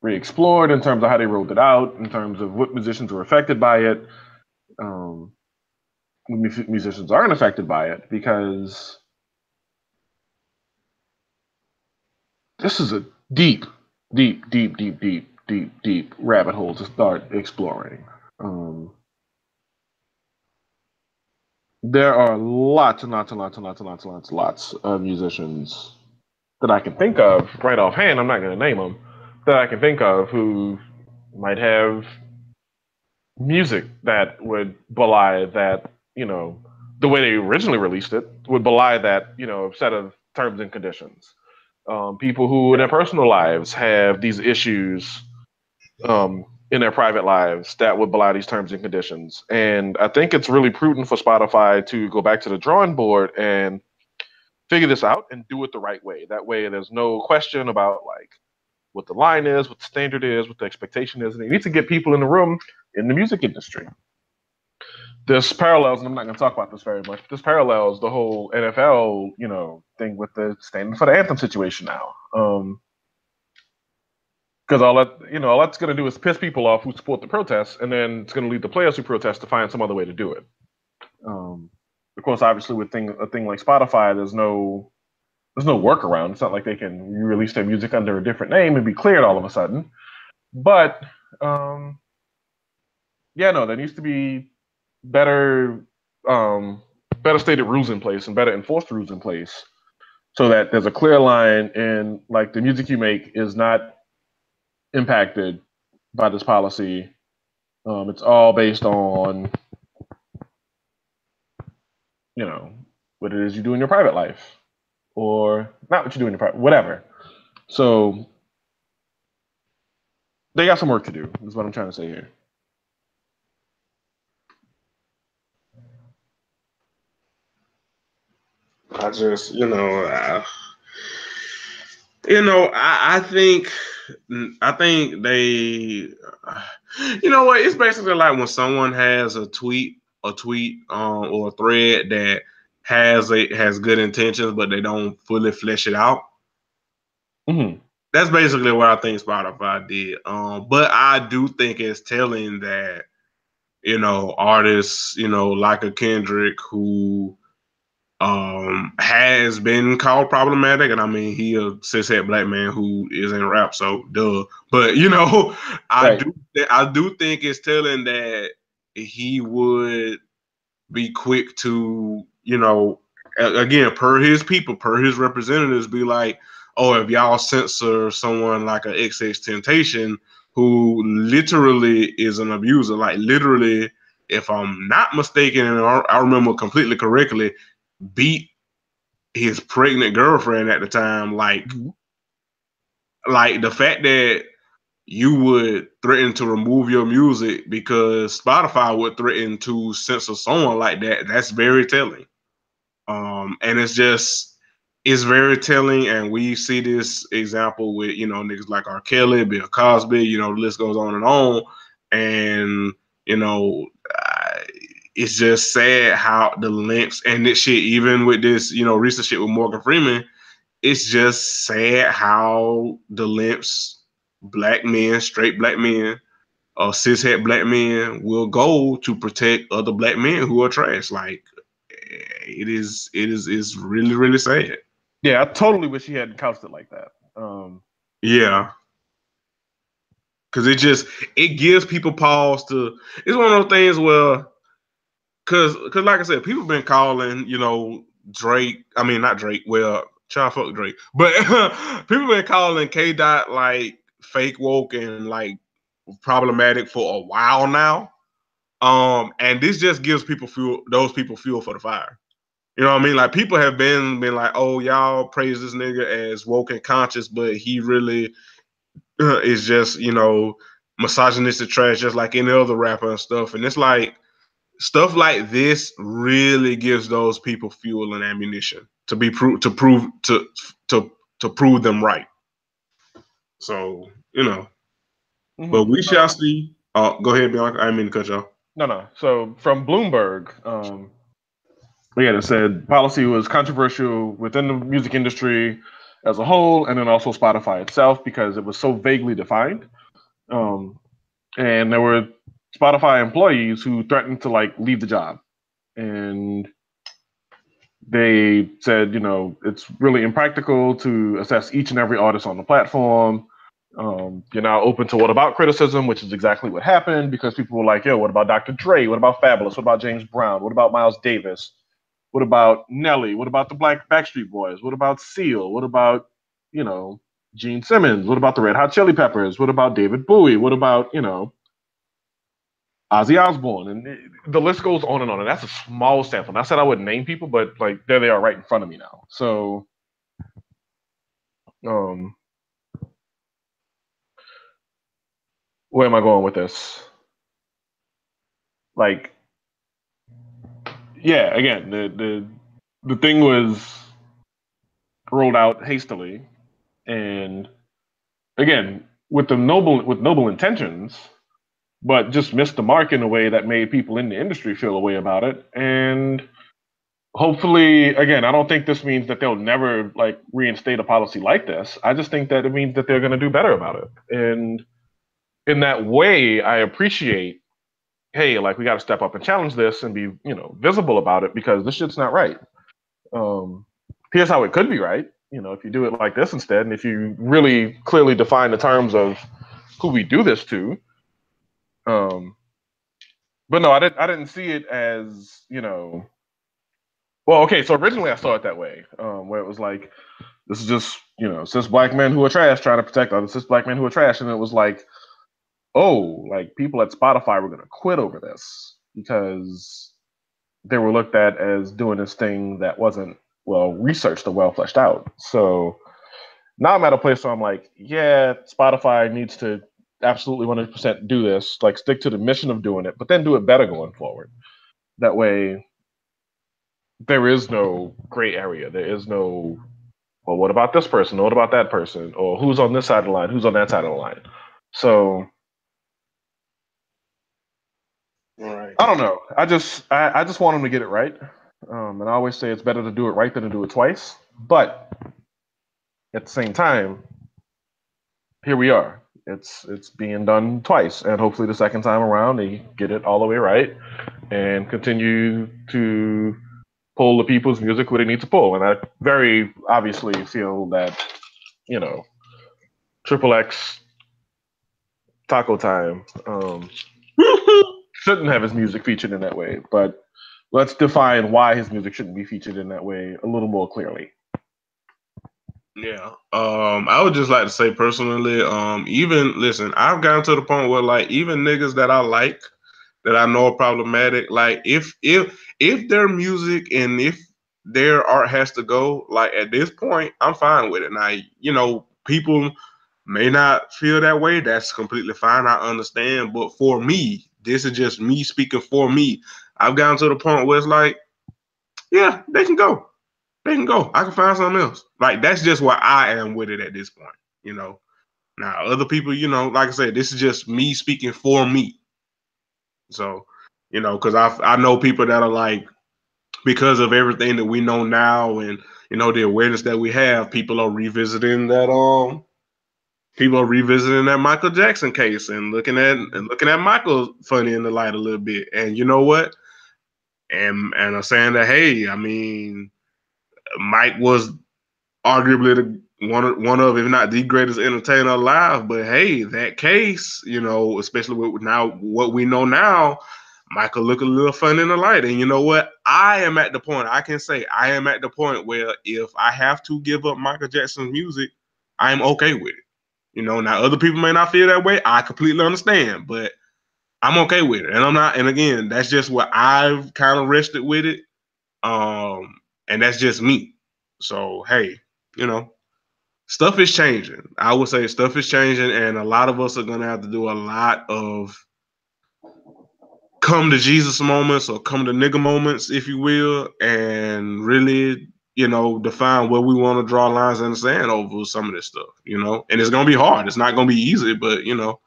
re-explored in terms of how they rolled it out, in terms of what musicians were affected by it, musicians aren't affected by it, because this is a deep rabbit hole to start exploring. There are lots of musicians that I can think of right offhand. I'm not going to name them, that I can think of who might have music that would belie that, you know, the way they originally released it would belie that, you know, set of terms and conditions. People who in their personal lives have these issues in their private lives that would belie these terms and conditions. And I think it's really prudent for Spotify to go back to the drawing board and figure this out and do it the right way. That way there's no question about like what the line is, what the standard is, what the expectation is. And you need to get people in the room in the music industry. This parallels, and I'm not going to talk about this very much, this parallels the whole NFL, you know, thing with the standing for the anthem situation now. Because all that's going to do is piss people off who support the protests, and then it's going to lead the players who protest to find some other way to do it. Of course, obviously, with a thing like Spotify, there's no workaround. It's not like they can release their music under a different name and be cleared all of a sudden. But there needs to be better stated rules in place and better enforced rules in place, so that there's a clear line and like the music you make is not impacted by this policy, It's all based on, you know, what it is you do in your private life, or not what you do in your private, whatever. So they got some work to do. Is what I'm trying to say here. I just, I think they, you know what? It's basically like when someone has a tweet, or a thread that has good intentions, but they don't fully flesh it out. Mm-hmm. That's basically what I think Spotify did. But I do think it's telling that, artists, like a Kendrick who has been called problematic, and I mean he a cishet black man who is in rap, so duh. But Right. I do think it's telling that he would be quick to, again, per his people, per his representatives, be like, oh, if y'all censor someone like an XXXTentacion who literally is an abuser, like literally, if I'm not mistaken, and I remember completely correctly, beat his pregnant girlfriend at the time, like the fact that you would threaten to remove your music because Spotify would threaten to censor someone like that, that's very telling. And it's very telling, and we see this example with, niggas like R. Kelly, Bill Cosby, the list goes on and on. And, it's just sad how the lengths and this shit, even with this, recent shit with Morgan Freeman, it's just sad how the lengths black men, straight black men, cishet black men will go to protect other black men who are trash. Like, it's really, really sad. Yeah, I totally wish he hadn't couched it like that. Yeah. Cause it gives people pause to, it's one of those things where, cause like I said, people been calling, Drake, I mean not Drake, well, child fuck Drake, but people been calling K Dot like fake woke and like problematic for a while now. And this just gives those people fuel for the fire. You know what I mean? Like people have been like, oh, y'all praise this nigga as woke and conscious, but he really is just, misogynistic trash, just like any other rapper and stuff. And it's like stuff like this really gives those people fuel and ammunition to prove them right. So, but we shall see. Go ahead, Bianca. I didn't mean to cut you off. No. So from Bloomberg, again, it said policy was controversial within the music industry as a whole, and then also Spotify itself because it was so vaguely defined. And there were Spotify employees who threatened to like leave the job, and they said, it's really impractical to assess each and every artist on the platform. You're now open to what about criticism, which is exactly what happened because people were like, yo, what about Dr. Dre? What about Fabulous? What about James Brown? What about Miles Davis? What about Nelly? What about the Backstreet Boys? What about Seal? What about, Gene Simmons? What about the Red Hot Chili Peppers? What about David Bowie? What about, Ozzy Osbourne? And the list goes on and on. And that's a small sample. And I said I wouldn't name people, but like there they are right in front of me now. So, where am I going with this? Like, yeah, again, the thing was rolled out hastily, and again, with noble intentions, but just missed the mark in a way that made people in the industry feel a way about it. And hopefully, again, I don't think this means that they'll never like reinstate a policy like this. I just think that it means that they're going to do better about it. And in that way, I appreciate, hey, like we got to step up and challenge this and be, visible about it because this shit's not right. Here's how it could be right. If you do it like this instead, and if you really clearly define the terms of who we do this to. But no, I didn't see it as, well, okay, so originally I saw it that way, where it was like, this is just, cis black men who are trash trying to protect other cis black men who are trash. And it was like, oh, like people at Spotify were going to quit over this because they were looked at as doing this thing that wasn't well researched or well fleshed out. So now I'm at a place where I'm like, yeah, Spotify needs to absolutely 100% do this, like stick to the mission of doing it, but then do it better going forward. That way, there is no gray area. There is no, well, what about this person? What about that person? Or who's on this side of the line? Who's on that side of the line? So Right. I don't know. I just want them to get it right. And I always say it's better to do it right than to do it twice. But at the same time, here we are. It's being done twice, and hopefully the second time around they get it all the way right and continue to pull the people's music where they need to pull. And I very obviously feel that, you know, Triple X Taco Time shouldn't have his music featured in that way. But let's define why his music shouldn't be featured in that way a little more clearly. Yeah. I would just like to say personally, even listen, I've gotten to the point where like even niggas that I like that I know are problematic, like if their music and if their art has to go, like at this point, I'm fine with it. Now, you know, people may not feel that way. That's completely fine. I understand. But for me, this is just me speaking for me. I've gotten to the point where it's like, yeah, they can go. They can go. I can find something else. Like that's just where I am with it at this point. You know. Now other people, you know, like I said, this is just me speaking for me. So, you know, because I know people that are like, because of everything that we know now and you know the awareness that we have, people are revisiting that Michael Jackson case and looking at Michael funny in the light a little bit. And you know what? And are saying that, hey, I mean, Mike was arguably the one of, if not the greatest entertainer alive. But hey, that case, you know, especially with now what we know now, Michael look a little fun in the light. And you know what? I am at the point, I can say I am at the point where if I have to give up Michael Jackson's music, I am okay with it. You know, now other people may not feel that way. I completely understand, but I'm okay with it. And I'm not, and again, that's just what I've kind of rested with it. And that's just me. So hey, you know, stuff is changing. I would say stuff is changing, and a lot of us are gonna have to do a lot of come to Jesus moments or come to nigga moments, if you will, and really, you know, define where we want to draw lines in the sand over some of this stuff, you know. And it's gonna be hard. It's not gonna be easy, but you know,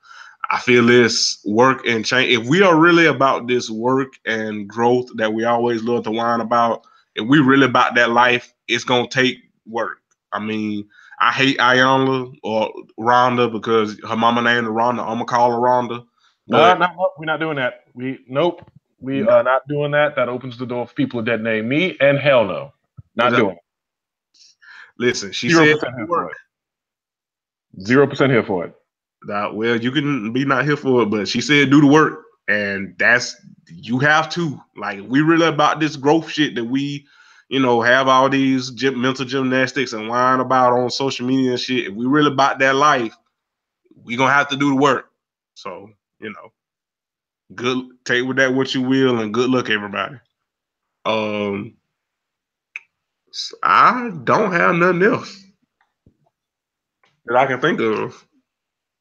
I feel this work and change. If we are really about this work and growth that we always love to whine about, if we really about that life, it's gonna take work. I mean, I hate Ayala or Rhonda because her mama named her Rhonda. I'm gonna call her Rhonda. No, But we're not doing that. We are not doing that. That opens the door for people that name me, and hell no, not doing it. Listen, she 0% said here for it. 0% here for it. Well, you can be not here for it, but she said do the work, and that's you have to. Like we really about this growth shit that we, you know, have all these mental gymnastics and whine about on social media and shit. If we really about that life, we gonna have to do the work. So you know, good take with that what you will, and good luck, everybody. I don't have nothing else that I can think of.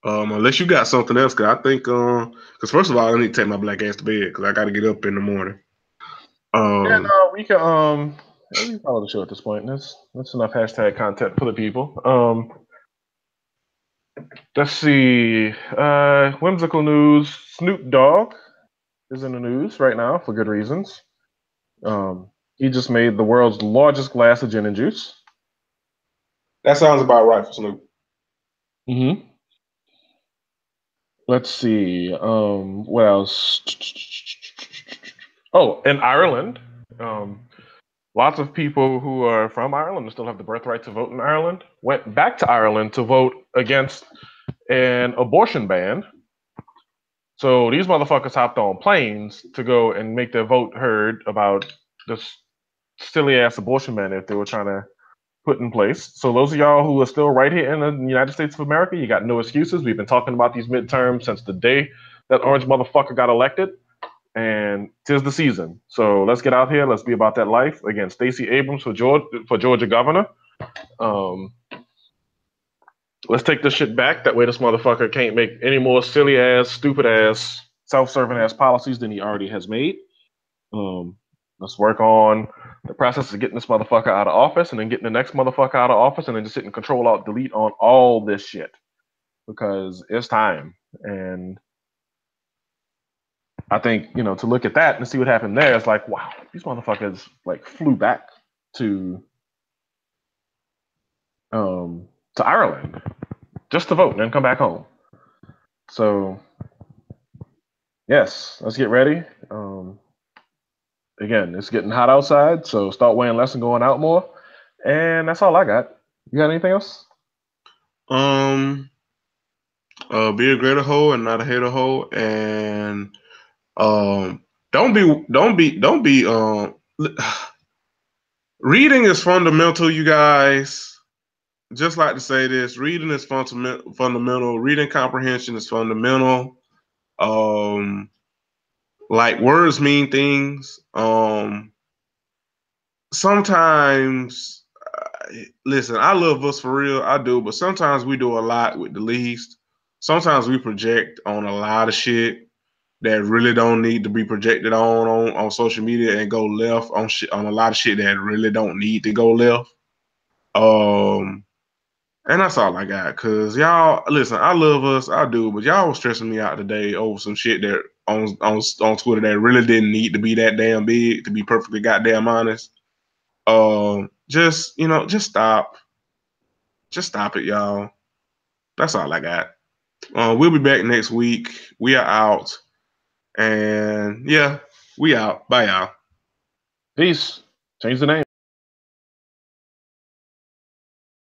Unless you got something else, cause I think, cause first of all, I need to take my black ass to bed because I got to get up in the morning. Yeah, no, we can follow the show at this point. That's enough hashtag content for the people. Let's see. Whimsical news. Snoop Dogg is in the news right now for good reasons. He just made the world's largest glass of gin and juice. That sounds about right for Snoop. Mm-hmm. Let's see. What else? Oh, in Ireland, lots of people who are from Ireland and still have the birthright to vote in Ireland went back to Ireland to vote against an abortion ban. So these motherfuckers hopped on planes to go and make their vote heard about this silly ass abortion ban that they were trying to put in place. So those of y'all who are still right here in the United States of America, you got no excuses. We've been talking about these midterms since the day that orange motherfucker got elected, and 'tis the season. So let's get out here. Let's be about that life. Again, Stacey Abrams for Georgia governor. Let's take this shit back. That way this motherfucker can't make any more silly ass, stupid ass, self-serving ass policies than he already has made. Let's work on the process of getting this motherfucker out of office and then getting the next motherfucker out of office and then just hitting Control Alt Delete on all this shit. Because it's time. And I think, you know, to look at that and see what happened there, it's like, wow, these motherfuckers like flew back to Ireland just to vote and then come back home. So yes, let's get ready. Again, it's getting hot outside, so start weighing less and going out more. And that's all I got. You got anything else? Be a greater hoe and not a hater hoe, and don't be reading is fundamental, you guys. Just like to say this, reading is fundamental. Reading comprehension is fundamental. Like words mean things. Sometimes, listen, I love us for real, I do, but sometimes we do a lot with the least. Sometimes we project on a lot of shit that really don't need to be projected on social media and go left on a lot of shit that really don't need to go left. And that's all I got. Cause y'all, listen, I love us, I do, but y'all was stressing me out today over some shit that on Twitter that really didn't need to be that damn big, to be perfectly goddamn honest. Just stop. Just stop it, y'all. That's all I got. We'll be back next week. We are out. And yeah, we out. Bye, y'all. Peace. Change the name.